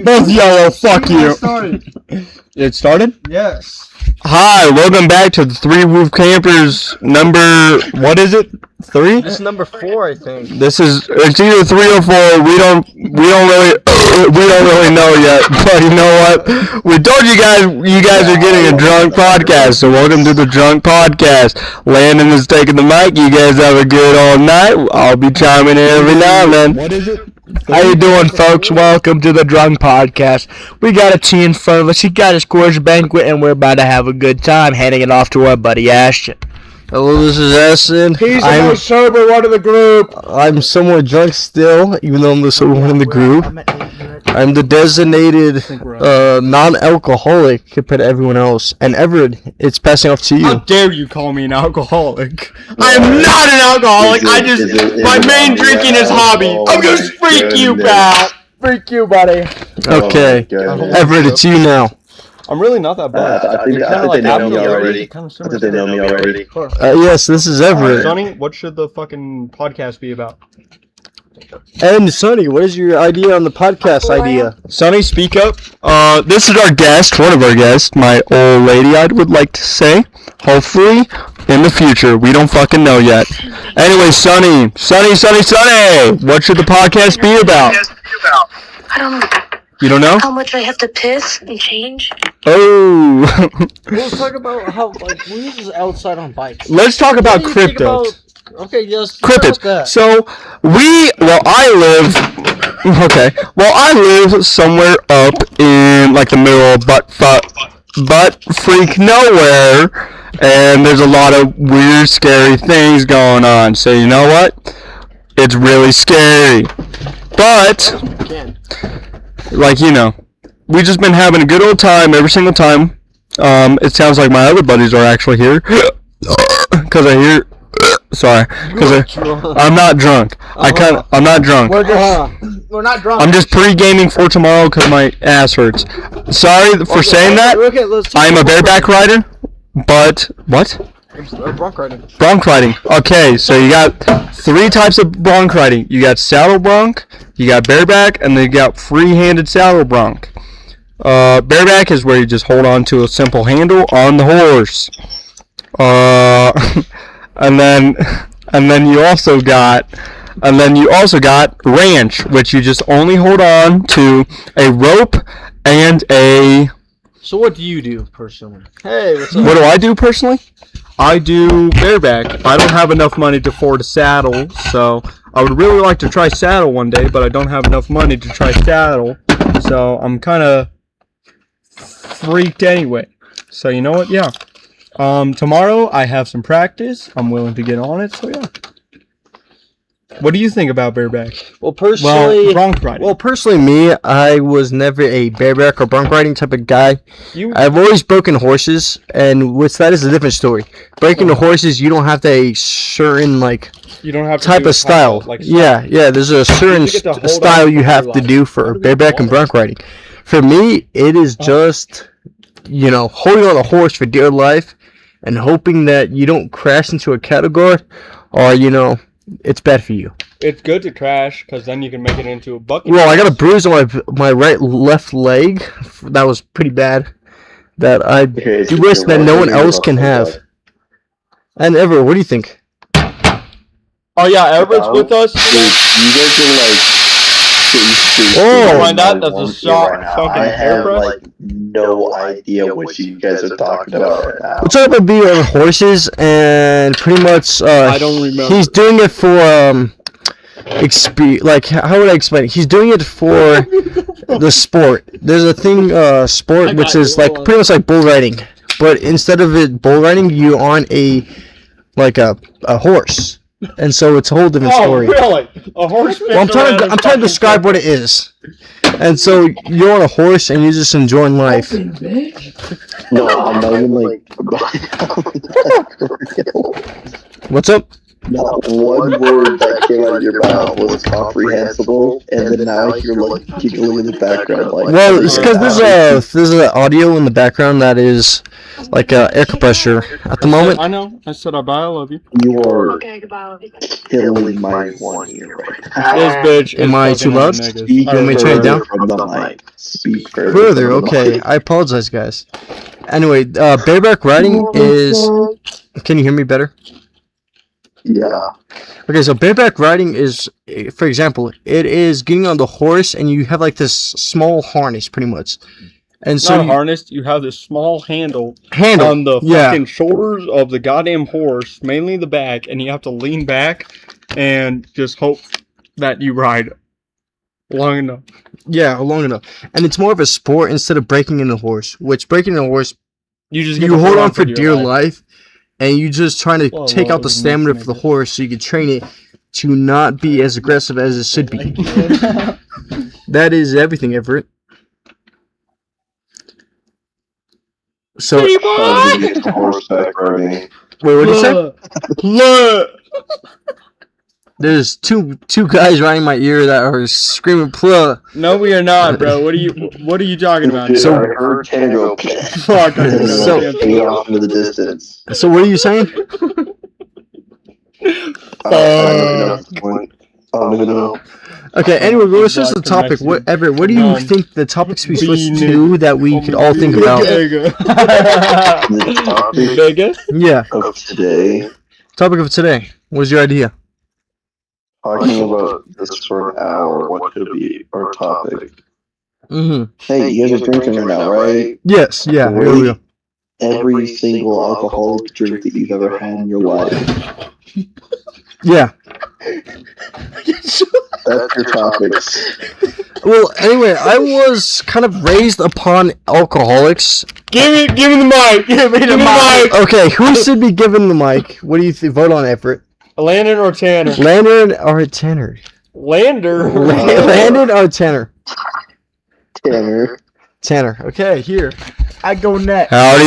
Both yellow, fuck you. It started? Yes. Hi, welcome back to the Three-Roof-Campers number, what is it? 3? This is number 4, I think. It's either 3 or 4. We don't really know yet. But you know what? We told you guys are getting a drunk podcast. So welcome to the drunk podcast. Landon is taking the mic. You guys have a good all night. I'll be chiming in every now and then. What is it? How you doing, folks? Welcome to the drunk podcast. We got a tea in front of us. He got his course banquet, and we're about to have a good time. Handing it off to our buddy Ashton. Hello, this is Ashton. He's the most sober one of the group. I'm somewhat drunk still, even though I'm the sober one in the group. I'm the designated non-alcoholic compared to everyone else. And Everett, it's passing off to you. How dare you call me an alcoholic? I am not an alcoholic. My main drinking is hobby. I'm gonna freak you, pal. Freak you, buddy. Okay, Everett, it's you now. I'm really not that bad. I think they know me already. Yes, this is Everett. Sonny, what should the fucking podcast be about? And Sonny, what is your idea on the podcast idea? Sonny, speak up. This is our guest, one of our guests, my old lady, I would like to say. Hopefully, in the future. We don't fucking know yet. Anyway, Sonny, what should the podcast be about? I don't know. You don't know? How much I have to piss and change? Oh. Let's talk about how, we use this outside on bikes. Let's talk about cryptos. Okay, yes. Cryptids. So I live somewhere up in like the middle of butt freak nowhere, and there's a lot of weird, scary things going on. So you know what? It's really scary. But we just been having a good old time every single time. It sounds like my other buddies are actually here, because I hear. Sorry, because I'm not drunk. I'm not drunk. We're not drunk. I'm just pre-gaming for tomorrow because my ass hurts. Sorry for saying that. I'm a bareback rider, but what? Bronc riding. Bronc riding. Okay, so you got 3 types of bronc riding. You got saddle bronc, you got bareback, and then you got free-handed saddle bronc. Bareback is where you just hold on to a simple handle on the horse. And then you also got ranch, which you just only hold on to a rope and a. So what do you do personally? Hey, what's up? What do I do personally? I do bareback. I don't have enough money to afford a saddle, so I would really like to try saddle one day, but I don't have enough money to try saddle, so I'm kind of freaked anyway. So you know what? Yeah. Tomorrow I have some practice. I'm willing to get on it, so yeah. What do you think about bareback? Bronc riding. Well, personally, me, I was never a bareback or bronc riding type of guy. I've always broken horses, and that is a different story. Breaking the horses, you don't have a certain you don't have to type of style. Yeah. There's a certain style you have to do for bareback and bronc riding. For me, it is just holding on a horse for dear life and hoping that you don't crash into a cattle guard or it's bad for you. It's good to crash because then you can make it into a bucket. Well, I got a bruise on my left leg. That was pretty bad. That I wish that no one else can have. And Everett, what do you think? Oh yeah, Everett's with us. You guys are find out that's a shot fucking I have airbrush. no idea what you guys are talking about right now. We're talking about being on horses, and pretty much I don't remember. He's doing it for how would I explain it? He's doing it for the sport. There's a thing sport which is pretty much like bull riding, but instead of it bull riding, you're on a horse. And so it's a whole different story. Oh, really? A horse? Well, I'm trying to describe what it is. And so you're on a horse and you're just enjoying life. No, I'm not even What's up? Not one word that came out of your mouth was comprehensible, and then now I hear like giggling in the background. Like, Well, it's because there's a audio in the background that is like air compressor at the moment. I know. I said I love you. you are Okay, goodbye. killing my one ear right now. This bitch Am is I fucking too loud? niggas. Speak You want me to turn it down? from the mic. Speak Further, from the okay. mic. I apologize, guys. Anyway, bareback riding is. Can you hear me better? Yeah. Okay, so bareback riding is, for example, it is getting on the horse and you have like this small harness, pretty much. And It's so not a harness. You have this small handle handle on the yeah. fucking shoulders of the goddamn horse, mainly the back, and you have to lean back and just hope that you ride long enough. Yeah, long enough. And it's more of a sport instead of breaking in a horse, which breaking in a horse, You just get you to hold on for dear life, and you just trying to take out the stamina for the horse so you can train it to not be as aggressive as it should be. That is everything, Everett. So, wait, How did you get to horseback riding? what did you say? Look. There's two guys right in my ear that are screaming "Plug." No, we are not, bro. What are you talking about? Dude, So- I heard Tanner go Fuck. I didn't So- know. fade off into the distance. So what are you saying? I don't even know. Okay, anyway, let's just the topic. What, Everett, what do you think the topics we switched to that we could all think about? The topic Vegas? Yeah, of today, topic of today. What's your idea? talking about this for an hour, what could be our topic? Mm-hmm. Hey, you guys are drinking right now, right? Yes, yeah, here we go. Every single alcoholic drink that you've ever had in your life. Yeah. That's your topics. Well, anyway, I was kind of raised upon alcoholics. Give me the mic. Give me the mic. Okay, who should be given the mic? What do you vote on, Everett? Landon or Tanner? Landon or Tanner? Lander. Landon or Tanner? Tanner. Tanner. Okay, here. I go next. Howdy,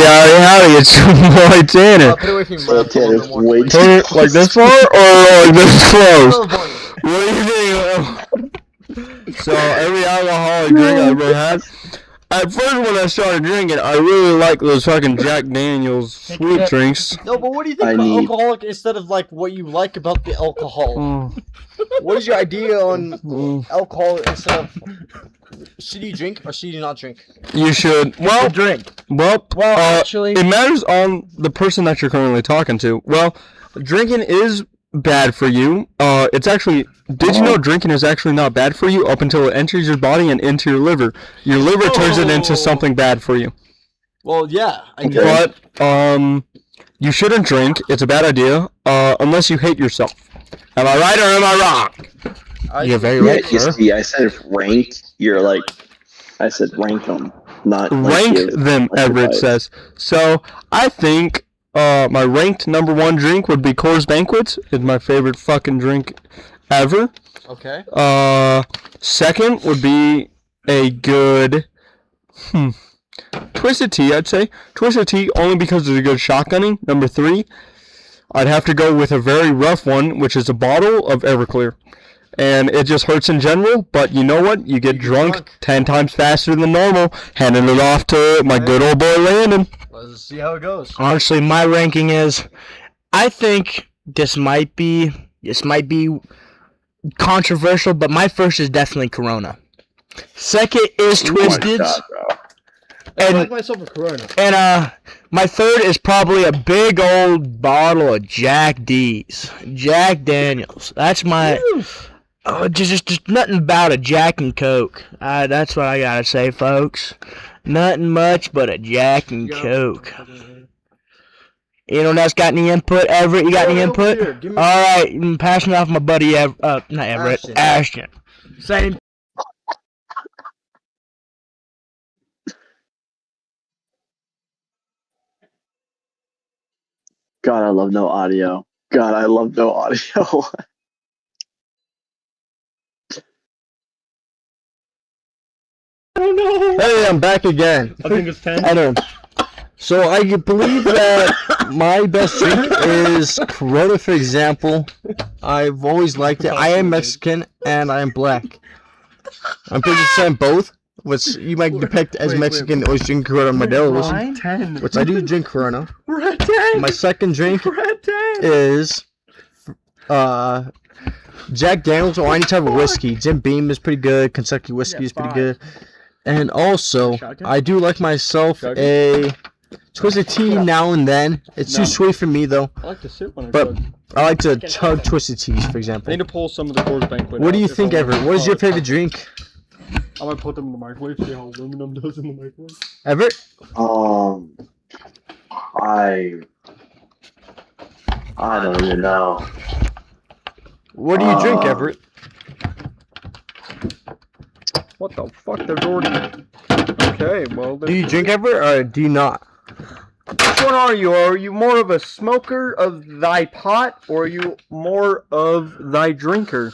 it's your boy Tanner. Put it away from So Tanner's way too Tanner, like this far or like this close? What What do you think? So every alcoholic drink I've ever had. At first, when I started drinking, I really liked those fucking Jack Daniels sweet drinks. No, but what do you think I about need- alcoholic instead of like what you like about the alcohol? What is your idea on alcohol instead of should you drink or should you not drink? You should. Well, Drink. well, Actually, it matters on the person that you're currently talking to. Well, drinking is bad for you. It's actually. Did you know drinking is actually not bad for you up until it enters your body and into your liver? Your liver turns it into something bad for you. well, yeah, I guess. But you shouldn't drink. It's a bad idea. Unless you hate yourself. Am I right or am I wrong? You're very Yeah, right, you sir. see, I said ranked. You're like, I said rank them, not like Rank your- them, like your Everett life. says. So I think my ranked number one drink would be Coors Banquet. It's my favorite fucking drink ever. Okay. Second would be a good Twisted Tea, I'd say. Twisted Tea only because it's a good shotgunning. Number three, I'd have to go with a very rough one, which is a bottle of Everclear. And it just hurts in general, but you know what? You get drunk 10 times faster than normal, handing it off to my good old boy Landon. Let's see how it goes. Honestly, my ranking is, I think this might be controversial, but my first is definitely Corona. Second is Oh my Twisted, God, bro. I like and myself a Corona. my third is probably a big old bottle of Jack Daniels. That's my just nothing about a Jack and Coke. That's what I gotta say, folks. Nothing much but a Jack and Coke. Anyone else got any input? Everett, you got any input? All right, I'm passing off my buddy not Everett, Ashton. Same. God, I love no audio. God, I love no audio. Hey, I'm back again. I think it's 10. I know. So I believe that my best drink is Corona, for example. I've always liked it. I am Mexican and I am black. I'm pretty sure I'm both, which you might depict as Mexican, always drink Corona Modelos, which I do drink Corona. We're at 10. My second drink We're at 10. is Jack Daniels or any type of whiskey. Jim Beam is pretty good. Kentucky whiskey is pretty good. And also, I do like myself a Twisted Tea now and then. It's too sweet for me though. I like to sit when I But chug. I like to chug Twisted Teas, for I example. need to pull some of the Coors Banquet. What do out you if think, I want Everett? What is your favorite drink? I might put them in the microwave. See how aluminum does in the microwave. Everett? I don't even know. What do you drink, Everett? What the fuck? There's already. Okay, well. Do you drink, Everett, or do you not? Which one are you? Are you more of a smoker of thy pot, or are you more of thy drinker?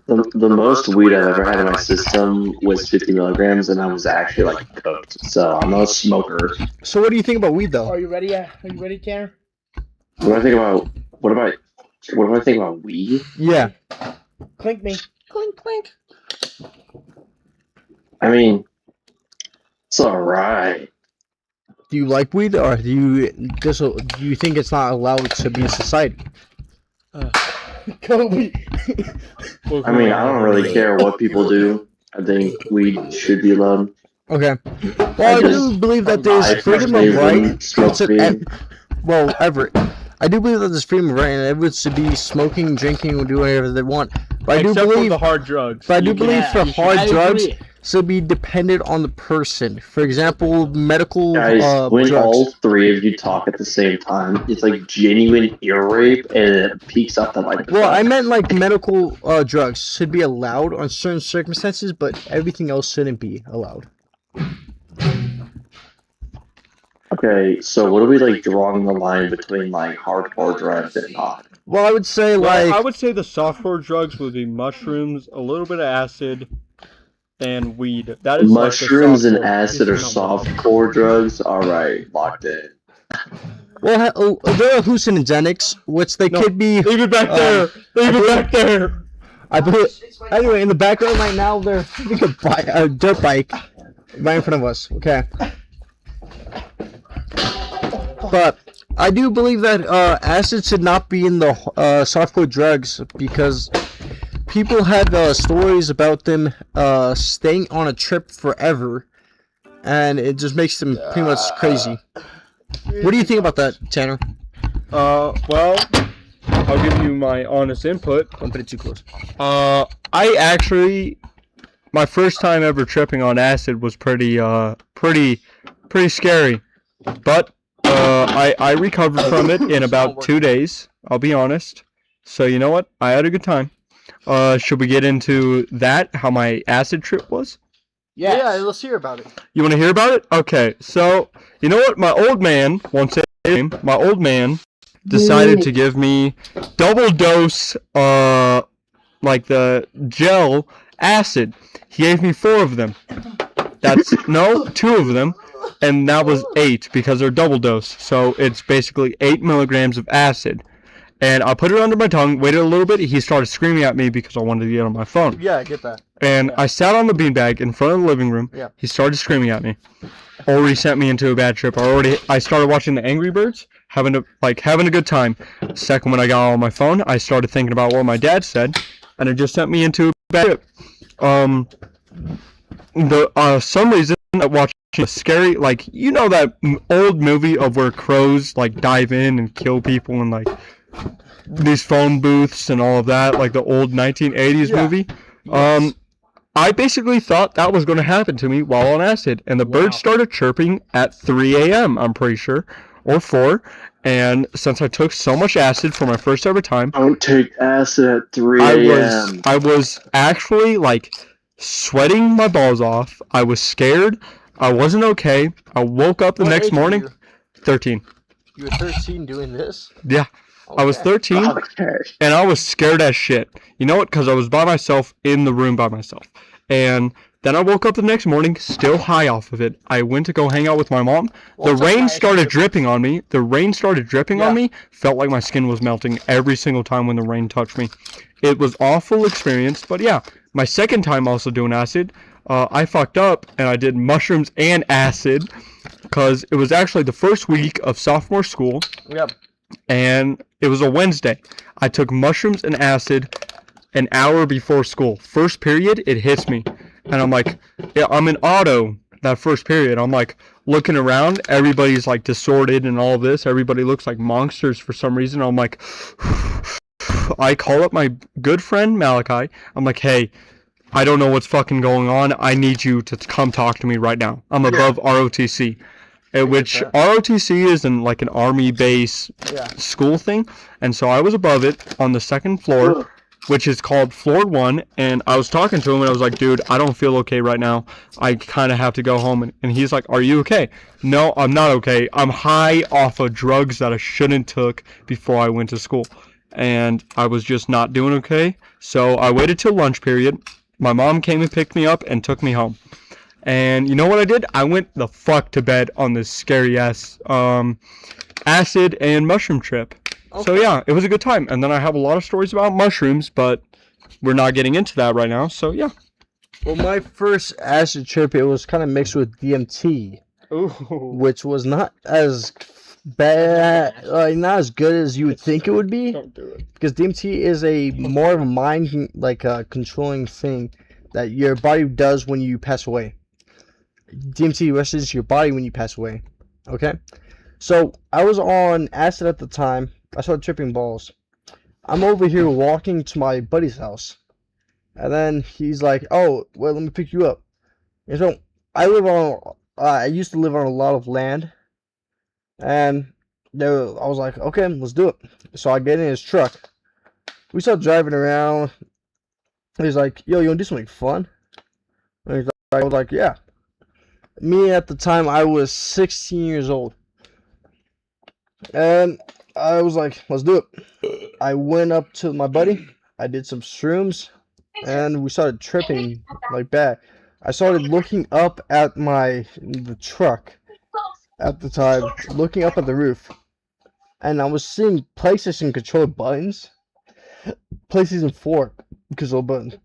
The most weed I've ever had in my system was 50 milligrams, and I was actually like cooked. So I'm not a smoker. So what do you think about weed, though? Are you ready? Are you ready, Tanner? What do I think about? What do I think about weed? Yeah. Clink me. Clink, clink. I mean, it's alright. Do you like weed, or do you think it's not allowed to be in society? Kobe. I mean, I don't really care what people do. I think weed should be allowed. Okay. Well, I do believe that there's freedom of right. Well, Everett, I do believe that there's freedom of right, and everyone should be smoking, drinking, or doing whatever they want. But I do Except believe for the hard drugs. But I do believe for hard I drugs agree. should be dependent on the person. For example, medical Guys, when drugs. all three of you talk at the same time, it's like genuine ear rape, and it peaks up to like. Well, I meant like medical drugs should be allowed on certain circumstances, but everything else shouldn't be allowed. Okay, so what are we like drawing the line between like hardcore drugs and not? Well, I would say Well, like I would say the softcore drugs would be mushrooms, a little bit of acid, and weed. That is Mushrooms like and the acid are softcore drugs. All right, locked in. there are hallucinogenics, which they could be. Leave it back there. Leave it back there. I believe. Anyway, in the background right now, there's a dirt bike right in front of us. Okay. But I do believe that acid should not be in the softcore drugs because people have stories about them staying on a trip forever, and it just makes them pretty much crazy. What do you think about that, Tanner? Well, I'll give you my honest input. Don't put it too close. I actually, my first time ever tripping on acid was pretty scary, but I recovered from it in about 2 days. I'll be honest. So you know what? I had a good time. Should we get into that? How my acid trip was? Yes. Yeah, let's hear about it. You want to hear about it? Okay. So you know what? My old man decided to give me double dose, like the gel acid. He gave me 4 of them. That's 2 of them. And that was 8 because they're double dose. So it's basically 8 milligrams of acid. And I put it under my tongue, waited a little bit. He started screaming at me because I wanted to get on my phone. Yeah, I get that. And I sat on the beanbag in front of the living room. Yeah. He started screaming at me. Already sent me into a bad trip. I started watching the Angry Birds, having a good time. Second, when I got on my phone, I started thinking about what my dad said, and it just sent me into a bad trip. Some reason I watched a scary, like, you know that old movie of where crows like dive in and kill people and like these phone booths and all of that, like the old 1980s movie. Yes. I basically thought that was going to happen to me while on acid, and the birds started chirping at 3 a.m. I'm pretty sure, or 4. And since I took so much acid for my first ever time, Don't take acid at 3 a.m. I was actually like sweating my balls off. I was scared. I wasn't okay. I woke up the next morning. 13. You were 13 doing this? Yeah. I was 13, and I was scared as shit. You know what? Because I was by myself in the room by myself. And Then I woke up the next morning, still high off of it. I went to go hang out with my mom. The rain started dripping on me. Felt like my skin was melting every single time when the rain touched me. It was awful experience, but yeah. My second time also doing acid, I fucked up and I did mushrooms and acid because it was actually the first week of sophomore school. Yep. And it was a Wednesday. I took mushrooms and acid an hour before school. First period, it hits me. And I'm like, yeah, I'm in auto that first period. I'm like looking around. Everybody's like disordered and all this. Everybody looks like monsters for some reason. I'm like, I call up my good friend Malachi. I'm like, hey, I don't know what's fucking going on. I need you to come talk to me right now. I'm above ROTC. Which ROTC is in like an army base school thing. And so I was above it on the second floor, which is called floor 1. And I was talking to him and I was like, dude, I don't feel okay right now. I kind of have to go home. And he's like, are you okay? No, I'm not okay. I'm high off of drugs that I shouldn't took before I went to school. And I was just not doing okay. So I waited till lunch period. My mom came and picked me up and took me home. And you know what I did? I went the fuck to bed on this scary ass acid and mushroom trip. Okay. So yeah, it was a good time. And then I have a lot of stories about mushrooms, but we're not getting into that right now. So yeah. Well, my first acid trip, it was kind of mixed with DMT, which was not as bad, not as good as you would think it would be. Don't do it. Because DMT is a more of a mind controlling thing that your body does when you pass away. DMT rushes your body when you pass away. Okay? So, I was on acid at the time. I started tripping balls. I'm over here walking to my buddy's house. And then he's like, oh, well, let me pick you up. And so, I used to live on a lot of land. And I was like, okay, let's do it. So, I get in his truck. We start driving around. He's like, yo, you want to do something fun? And I was like, yeah. Me at the time, I was 16 years old. And I was like, let's do it. I went up to my buddy. I did some shrooms. And we started tripping like bad. I started looking up at the truck at the time. Looking up at the roof. And I was seeing PlayStation controller buttons. PlayStation 4 controller buttons.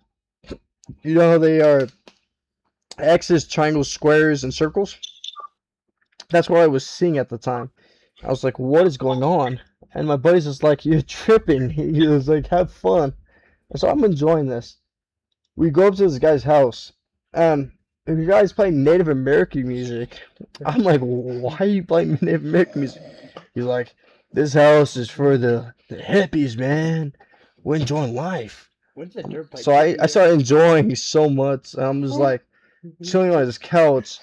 You know how they are X's, triangles, squares, and circles? That's what I was seeing at the time. I was like, what is going on? And my buddy's just like, you're tripping. He was like, have fun. And so I'm enjoying this. We go up to this guy's house. And the guy's playing Native American music. I'm like, why are you playing Native American music? He's like, this house is for the hippies, man. We're enjoying life. So I started enjoying so much. I'm just like chilling on his couch.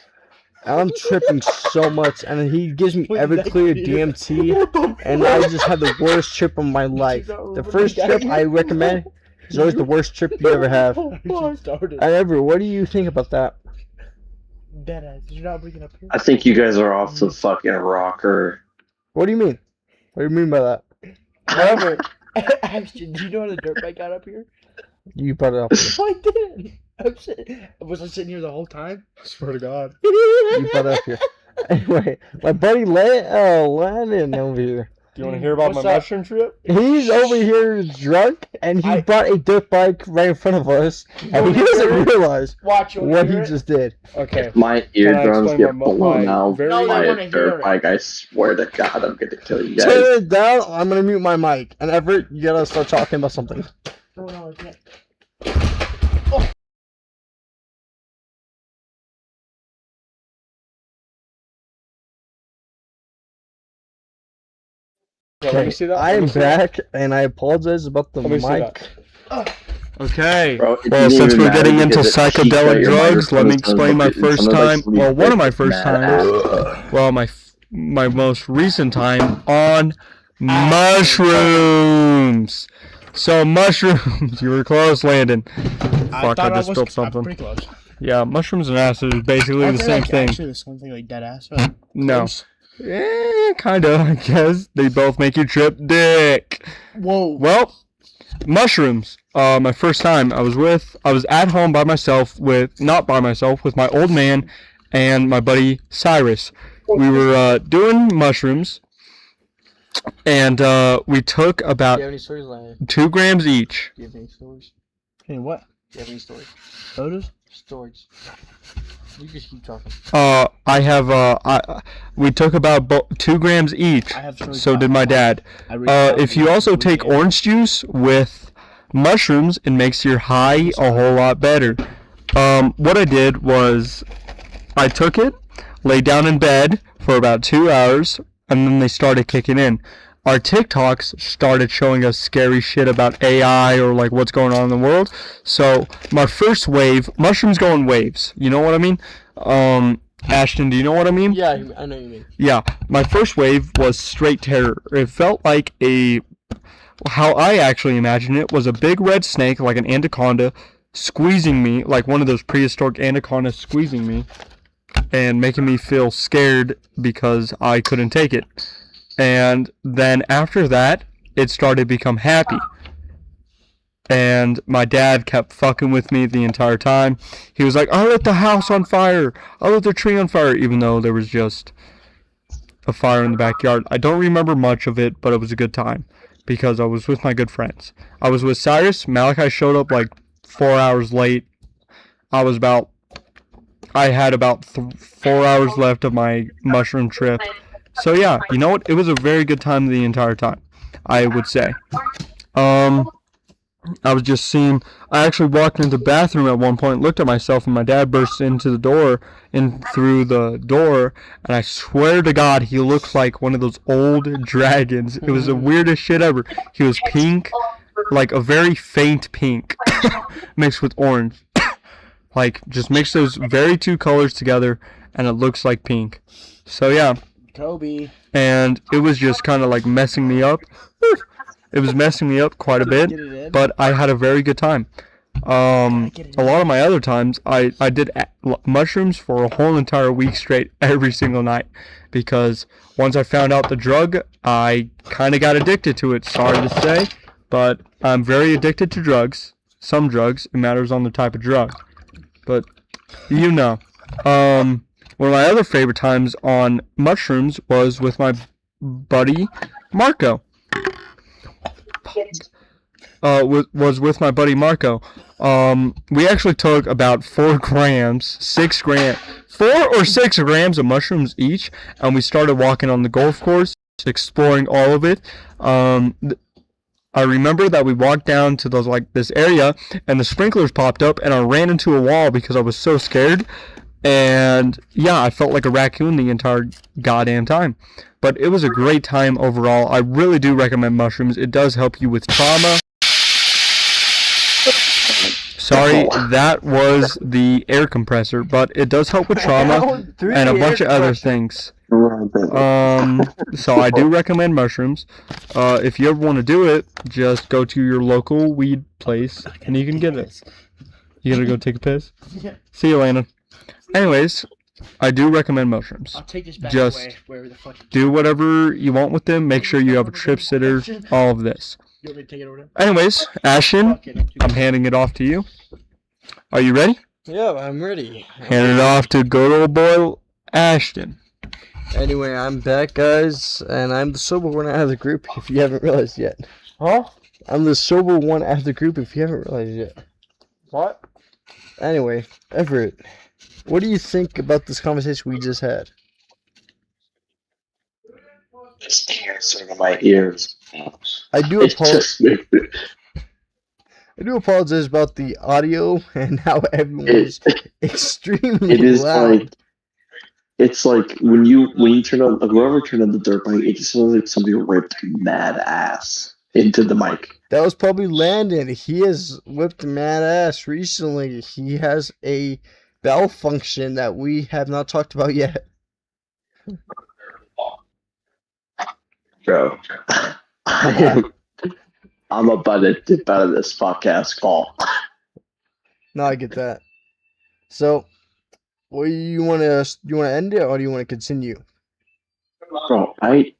And I'm tripping so much. And then he gives me Everclear DMT. And I just had the worst trip of my life. The first trip I recommend is always the worst trip you ever have. And Ever, what do you think about that? I think you guys are off the fucking rocker. What do you mean? What do you mean by that? However, Ashton, do you know how the dirt bike got up here? You brought it up. I didn't. Was I sitting here the whole time? I swear to God. You brought it up here. Anyway, my buddy Landon over here. Do you want to hear about What's my up? mushroom trip? He's over here drunk, and he brought a dirt bike right in front of us, and he doesn't realize what he just did. Okay. If my eardrums explain get my blown out very- No, they by wanna a hear dirt it. bike, I swear to God, I'm gonna kill you guys. Turn it down. I'm gonna mute my mic, and Everett, you gotta start talking about something. No, I can't. Yeah, let me see that. I am back, and I apologize about the Let me see mic. Okay. Bro, it Well, didn't since even we're matter getting into because it cheats psychedelic out your drugs, let me microphone explain my sometimes, first some of time. us leave Well, one of my it first mad. times. Well, my most recent time on mushrooms. So mushrooms, you were close, Landon. Fuck, I just spilled something. Pretty close. Yeah, mushrooms and acid is basically the same thing. Actually, the same thing, like dead ass. No. Kinda, I guess. They both make you trip dick. Whoa. Well, mushrooms. my first time. I was at home by myself not by myself, with my old man and my buddy Cyrus. We were doing mushrooms, and we took about Do you have any stories, Larry? 2 grams each. Do you have any stories? Hey, what? Do you have any stories? Photos? Stories. You just keep talking. We took about 2 grams each. I have stories. So did my dad. If you also take orange juice with mushrooms, it makes your high a whole lot better. What I did was I took it, lay down in bed for about 2 hours, and then they started kicking in. Our TikToks started showing us scary shit about AI or like what's going on in the world. So my first wave, mushrooms go in waves. You know what I mean? Ashton, do you know what I mean? Yeah, I know what you mean. Yeah, my first wave was straight terror. It felt like how I actually imagined it was a big red snake, like an anaconda, squeezing me, like one of those prehistoric anacondas squeezing me, and making me feel scared because I couldn't take it. And then after that, it started to become happy. And my dad kept fucking with me the entire time. He was like, I lit the house on fire. I lit the tree on fire, even though there was just a fire in the backyard. I don't remember much of it, but it was a good time because I was with my good friends. I was with Cyrus. Malachi showed up like 4 hours late. I had about 4 hours left of my mushroom trip. So yeah, you know what? It was a very good time the entire time, I would say. I was just seeing, I actually walked into the bathroom at one point, looked at myself, and my dad burst into the door, through the door, and I swear to God, he looked like one of those old dragons. It was the weirdest shit ever. He was pink, like a very faint pink, mixed with orange. Like, just mix those very 2 colors together, and it looks like pink. So yeah. Kobe. And it was just kind of like messing me up. It was messing me up quite a bit, but I had a very good time. A lot of my other times, I did mushrooms for a whole entire week straight every single night, because once I found out the drug, I kind of got addicted to it. Sorry to say, but I'm very addicted to drugs. Some drugs, it matters on the type of drug. But you know. One of my other favorite times on mushrooms was with my buddy Marco. Was with my buddy Marco. We actually took about 4 or 6 grams of mushrooms each, and we started walking on the golf course, exploring all of it. I remember that we walked down to this area, and the sprinklers popped up, and I ran into a wall because I was so scared. And yeah, I felt like a raccoon the entire goddamn time. But it was a great time overall. I really do recommend mushrooms. It does help you with trauma. Sorry, that was the air compressor, but it does help with trauma and a bunch of other things. So I do recommend mushrooms. If you ever want to do it, just go to your local weed place and you can get it. You gotta go take a piss? Yeah. See you, Landon. Anyways, I do recommend mushrooms. I'll take this back Just away, wherever the fuck do whatever you want with them. Make sure you have a trip sitter. All of this. You want me to take it over there? Anyways, Ashton, I'm handing it off to you. Are you ready? Yeah, I'm ready. Hand it off to good old boy Ashton. Anyway, I'm back, guys, and I'm the sober one out of the group, if you haven't realized yet. Huh? I'm the sober one out of the group, if you haven't realized yet. What? Anyway, Everett, what do you think about this conversation we just had? It's dancing in my ears. I do apologize about the audio and how everyone is extremely It is loud. like, it's like when you turn on, whoever turned on the dirt bike, it just sounds like somebody ripped mad ass into the mic. That was probably Landon. He has whipped mad ass recently. He has a bowel function that we have not talked about yet. Bro, I'm about to dip out of this podcast call. No, I get that. So, what you want to end it or do you want to continue? Bro, I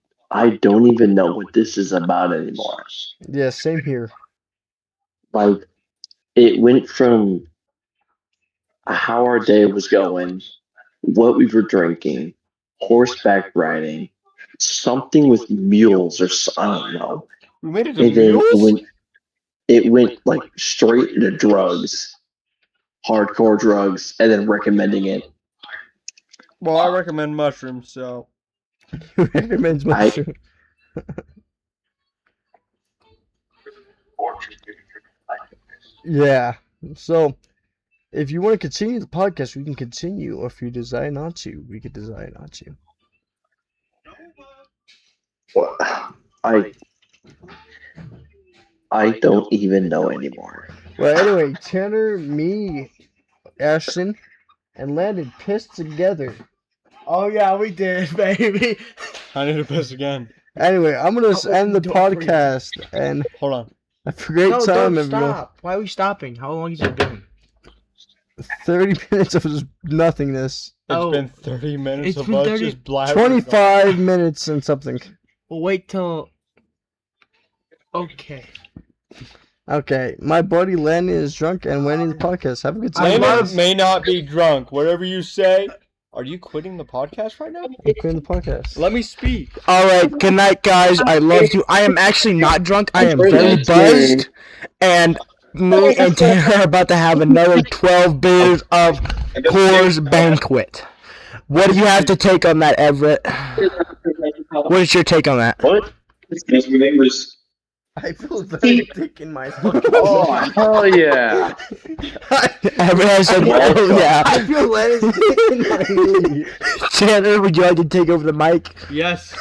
don't even know what this is about anymore. Yeah, same here. Like, it went from how our day was going, what we were drinking, horseback riding, something with mules I don't know. We made it to And then mules? it went like straight into drugs, hardcore drugs, and then recommending it. Well, I recommend mushrooms, so. Recommends mushroom. Yeah. So, if you want to continue the podcast, we can continue. Or if you desire not to, we could desire not to. Well, I don't even know anymore. Well, anyway, Tanner, me, Ashton, and Landon pissed together. Oh yeah, we did, baby. I need to piss again. Anyway, I'm gonna end the don't freeze. podcast and Hold on. have a great No, time, don't everyone. stop. Why are we stopping? How long has it been? 30 minutes of just nothingness. It's Oh. been 30 minutes It's of been us 30 just blabbering. 25 minutes and something. We'll wait till. Okay. Okay, my buddy Landon is drunk and we're ending the podcast. Have a good time. Landon may not be drunk. Whatever you say. Are you quitting the podcast right now? I'm quitting the podcast. Let me speak. All right. Good night, guys. I love you. I am actually not drunk. I am very buzzed, and me and Tanner are about to have another 12 beers of Coors Banquet. What do you have to take on that, Everett? What is your take on that? What? I feel very thick in my fucking Oh, hell yeah. Everett said, "Oh yeah." I feel Landon's thick in my knee. Tanner, would you like to take over the mic? Yes.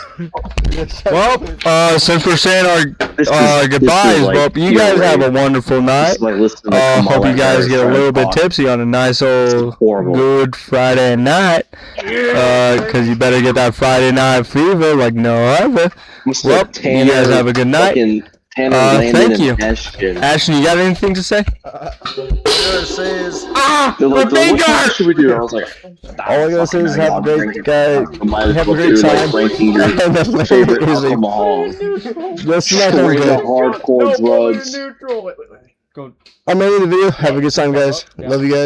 Well, since we're saying our This is goodbyes, like well, you guys have a wonderful This night. is like listening to Kamala Hope you guys Harris get a try to little bit talk. tipsy on a nice old horrible. good Friday night. Cause you better get that Friday night fever like no other. Mr. Well, you guys have a good night. fucking Tanner, Landon, Thank and you. Ashton. Ashton, you got anything to say? All I gotta say is, They're like, what should we do? I was like, all I gotta say is have a great guy. Might as Have a well great do, time. like, ranking your And the favorite Landon is a alcohol. Let's not Straight have up hardcore drugs. Go. I'm ending the video. Have a good time, guys. Love you guys.